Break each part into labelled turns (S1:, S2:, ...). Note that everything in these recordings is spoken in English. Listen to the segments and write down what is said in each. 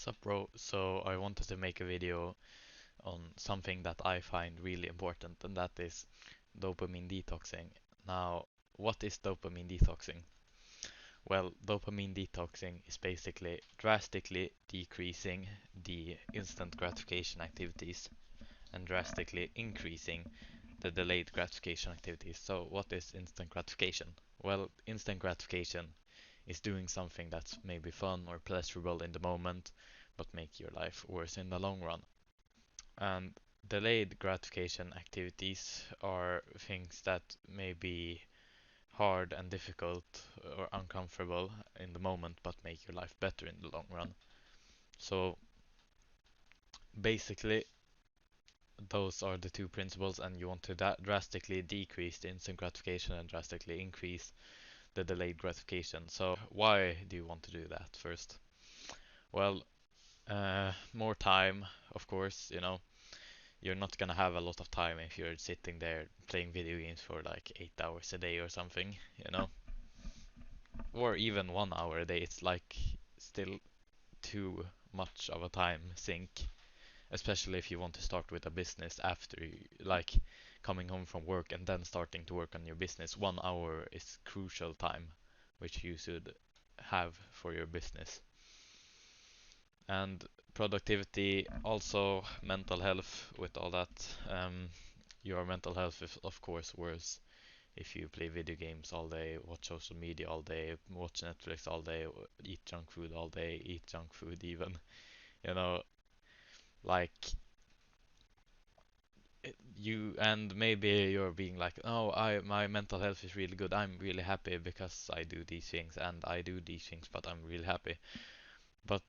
S1: What's up, bro? So I wanted to make a video on something that I find really important, and that is dopamine detoxing. Now, what is dopamine detoxing? Well, dopamine detoxing is basically drastically decreasing the instant gratification activities and drastically increasing the delayed gratification activities. So, what is instant gratification? Well, instant gratification is doing something that's maybe fun or pleasurable in the moment, but make your life worse in the long run. And delayed gratification activities are things that may be hard and difficult or uncomfortable in the moment, but make your life better in the long run. So basically, those are the two principles, and you want to drastically decrease the instant gratification and drastically increase the delayed gratification. So why do you want to do that first? Well, more time, of course, you're not gonna have a lot of time if you're sitting there playing video games for like 8 hours a day or something, you know, or even 1 hour a day. It's like still too much of a time sink, especially if you want to start with a business after like coming home from work and then starting to work on your business. 1 hour is crucial time, which you should have for your business. And productivity, also mental health with all that. Your mental health is of course worse if you play video games all day, watch social media all day, watch Netflix all day, eat junk food all day, eat junk food even. You know, like you, and maybe you're being like, oh, I my mental health is really good. I'm really happy because I do these things and I do these things, but I'm really happy. But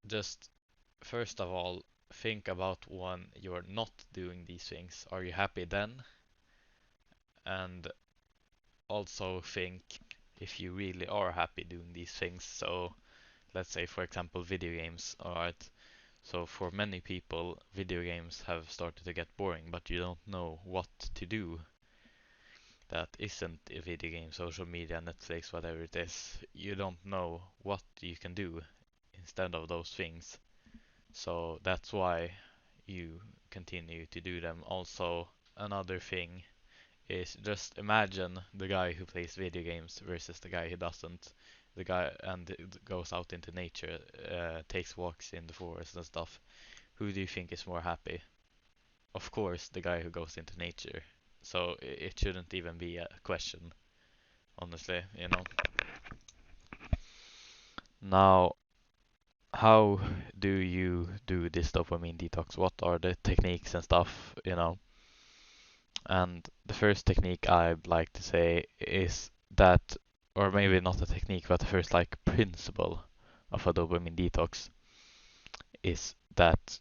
S1: just first of all, think about when you're not doing these things. Are you happy then? And also think if you really are happy doing these things. So, let's say, for example, video games. Alright. So, for many people, video games have started to get boring, but you don't know what to do that isn't a video game, social media, Netflix, whatever it is. You don't know what you can do instead of those things. So, that's why you continue to do them. Also, another thing is just imagine the guy who plays video games versus the guy who doesn't. The guy and goes out into nature, takes walks in the forest and stuff. Who do you think is more happy? Of course, the guy who goes into nature. So it shouldn't even be a question, honestly, you know. Now, how do you do this dopamine detox? What are the techniques and stuff, you know? And the first technique I'd like to say is that, or maybe not a technique, but the first like principle of a dopamine detox is that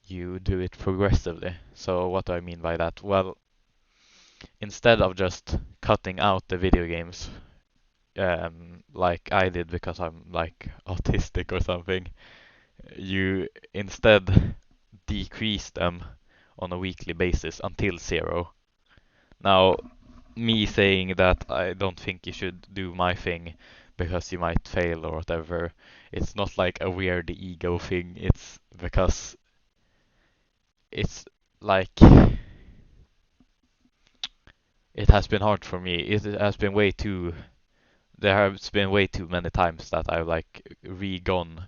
S1: you do it progressively. So what do I mean by that? Well, instead of just cutting out the video games, like I did because I'm like autistic or something, you instead decrease them on a weekly basis until zero. Now, me saying that I don't think you should do my thing because you might fail or whatever. It's not like a weird ego thing. It's because it's like it has been hard for me. It has been way too. There has been way too many times that I've like re-gone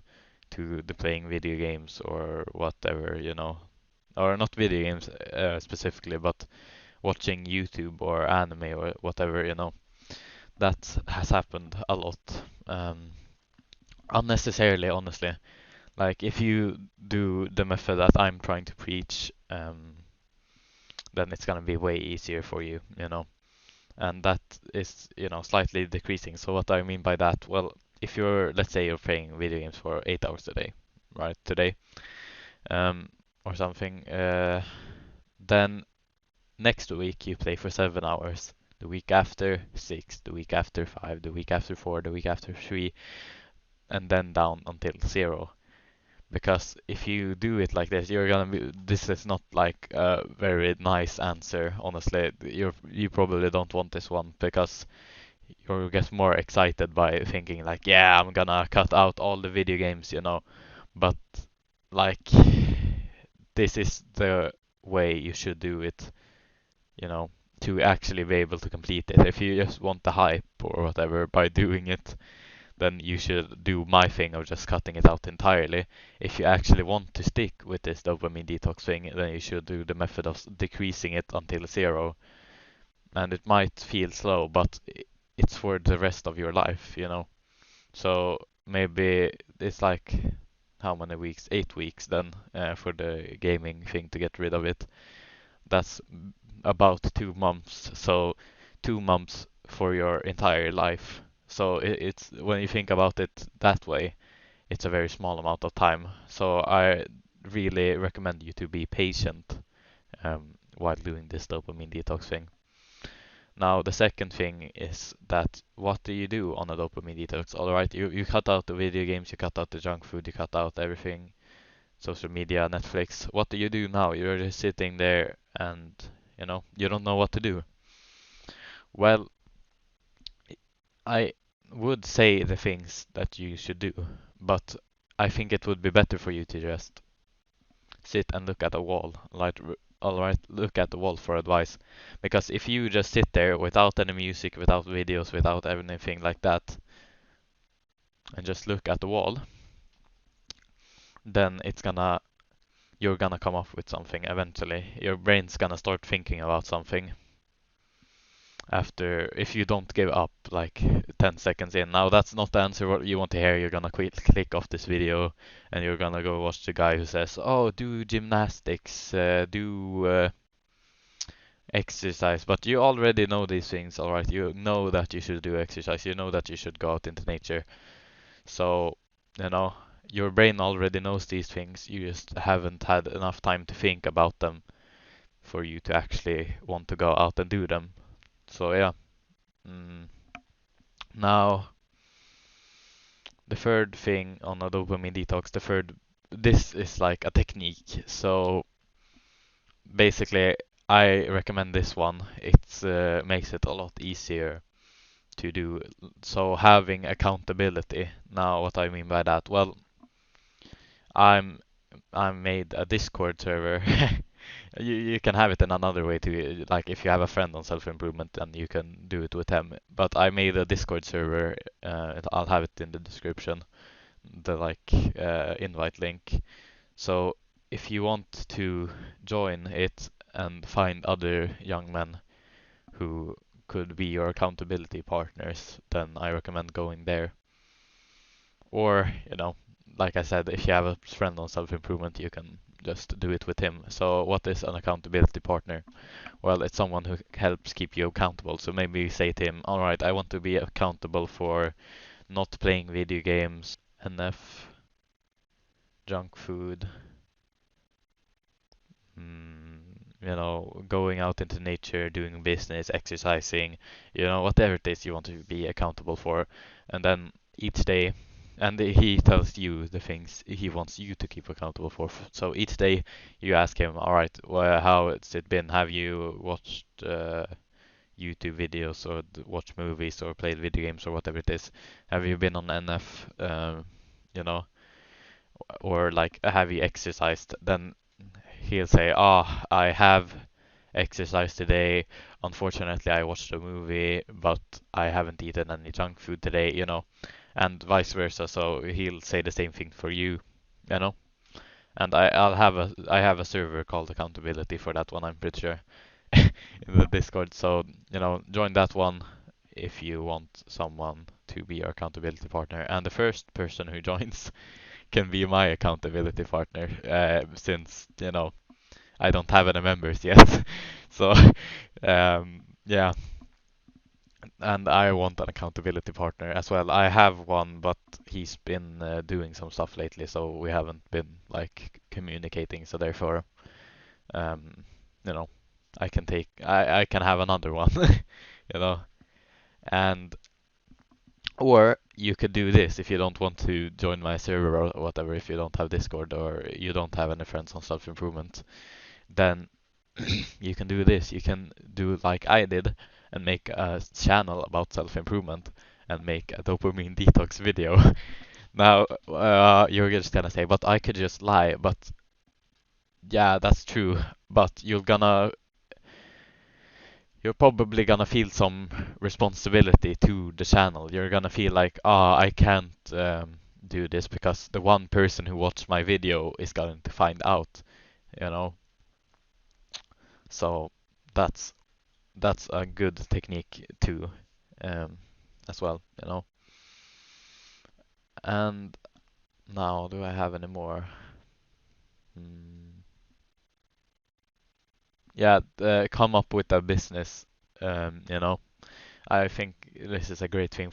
S1: to the playing video games or whatever, you know, or not video games specifically, but watching YouTube or anime or whatever, you know. That has happened a lot. Um, Unnecessarily, honestly. Like, if you do the method that I'm trying to preach, then it's gonna be way easier for you, you know. And that is, slightly decreasing. So what I mean by that, well, if let's say you're playing video games for 8 hours a day, right, today, um, or something, then next week you play for 7 hours. The week after, 6. The week after, 5. The week after, 4. The week after, 3. And then down until 0. Because if you do it like this, this is not like a very nice answer, honestly. You probably don't want this one because you get more excited by thinking like, yeah, I'm gonna cut out all the video games, you know. But like, this is the way you should do it, you know, to actually be able to complete it. If you just want the hype or whatever by doing it, then you should do my thing of just cutting it out entirely. If you actually want to stick with this dopamine detox thing, then you should do the method of decreasing it until zero. And it might feel slow, but it's for the rest of your life, you know. So maybe it's like how many weeks? 8 weeks then for the gaming thing to get rid of it. That's about 2 months. So 2 months for your entire life. So it's when you think about it that way, it's a very small amount of time. So I really recommend you to be patient while doing this dopamine detox thing. Now the second thing is that what do you do on a dopamine detox? All right, you cut out the video games, you cut out the junk food, you cut out everything, social media, Netflix. What do you do now? You're just sitting there and you don't know what to do. Well, I would say the things that you should do, but I think it would be better for you to just sit and look at a wall. Like, all right, look at the wall for advice. Because if you just sit there without any music, without videos, without anything like that, and just look at the wall, then you're gonna come up with something eventually. Your brain's gonna start thinking about something after if you don't give up like 10 seconds in. Now that's not the answer what you want to hear. You're gonna click off this video and you're gonna go watch the guy who says, "Oh, do gymnastics, do exercise." But you already know these things, all right? You know that you should do exercise. You know that you should go out into nature. So, you know, your brain already knows these things. You just haven't had enough time to think about them for you to actually want to go out and do them. So yeah. Mm. Now, the third thing on a dopamine detox, this is like a technique. So basically, I recommend this one. It makes it a lot easier to do. So having accountability. Now, what I mean by that? Well, I'm I made a Discord server. You can have it in another way too. Like if you have a friend on self-improvement, then you can do it with them. But I made a Discord server. I'll have it in the description, the invite link. So if you want to join it and find other young men who could be your accountability partners, then I recommend going there. Or, like I said, if you have a friend on self-improvement, you can just do it with him. So what is an accountability partner? Well, it's someone who helps keep you accountable. So maybe you say to him, all right, I want to be accountable for not playing video games, enough junk food, mm, going out into nature, doing business, exercising, whatever it is you want to be accountable for. And then each day, and he tells you the things he wants you to keep accountable for. So each day you ask him, all right, well, how has it been? Have you watched YouTube videos or watched movies or played video games or whatever it is? Have you been on NF? You know, or like have you exercised? Then he'll say, "Ah, I have exercised today. Unfortunately, I watched a movie, but I haven't eaten any junk food today," and vice versa. So he'll say the same thing for you, you know. And I have a server called Accountability for that one, I'm pretty sure, in the Discord. So, join that one if you want someone to be your accountability partner. And the first person who joins can be my accountability partner, since, I don't have any members yet. So, yeah, and I want an accountability partner as well. I have one, but he's been doing some stuff lately, so we haven't been like communicating. So therefore, um, you know, I can have another one, you know, and or you could do this if you don't want to join my server or whatever. If you don't have Discord or you don't have any friends on self-improvement, then you can do this. You can do like I did. and make a channel about self-improvement and make a dopamine detox video. Now, you're just gonna say, but I could just lie. But yeah, that's true. But you're probably gonna feel some responsibility to the channel. You're gonna feel like, I can't do this because the one person who watched my video is going to find out, you know. So that's that's a good technique too, um, as well, you know. And now, do I have any more? Hmm. Yeah, come up with a business. You know, I think this is a great thing